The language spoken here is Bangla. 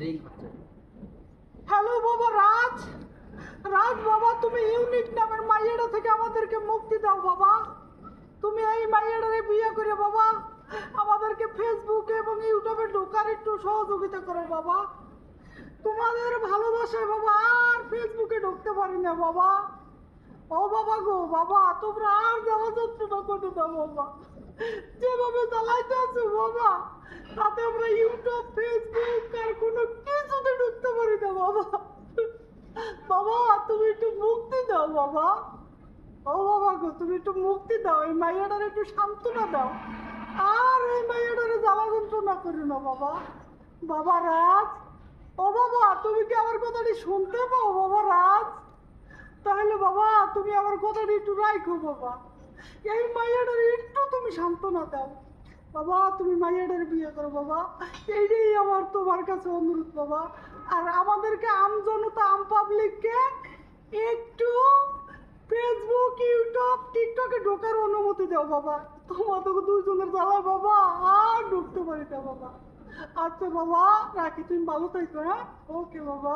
রিং হচ্ছে। হ্যালো বাবা রাজ। রাজ বাবা, তুমি ইউনিক নামের মাইয়াটা থেকে আমাদেরকে মুক্তি দাও বাবা। তুমি এই মাইয়াটারে বিয়ে করে বাবা আমাদেরকে ফেসবুকে এবং ইউটিউবে ঢোকার একটু সহযোগিতা করো বাবা। তোমাদের ভালোবাসায় বাবা আর ফেসবুকে ঢুকতে পারি না বাবা। ও বাবা গো বাবা, তোমরা আর জ্বালা যন্ত্রণা করে দাও বাবা। যেভাবে জ্বালাইতে আছো বাবা, তাতে আমরা ইউটিউব ফেসবুক আর কোনো কিছুতে ঢুকতে পারি না বাবা। বাবা তুমি একটু মুক্তি দাও বাবা। ও বাবা গো, তুমি একটু মুক্তি দাও, এই মাইয়াটার একটু সান্ত্বনা দাও। আর এই মাইয়াটারে জ্বালা যন্ত্রণা করো না বাবা। বাবা রাজ, ও বাবা তুমি কি আমার কথাটি শুনতে পাও বাবা রাজ? তাহলে বাবা তুমি আমার কথাটি একটু রাখো বাবা। এই মাইয়াটার একটু তুমি সান্ত্বনা দাও বাবা। তুমি মাইয়াটার বিয়ে করো বাবা, এইটাই আমার তোমার কাছে অনুরোধ বাবা। আর আমাদেরকে আমজনতা আম পাবলিককে একটু ফেসবুক ইউটিউব টিকটকে ঢোকার অনুমতি দাও বাবা। তোমাদের দুইজনের জ্বালা বাবা আর ঢুকতে পারি না বাবা। আচ্ছা বাবা রাখি, তুমি ভালো থাকো। হ্যাঁ, ওকে বাবা।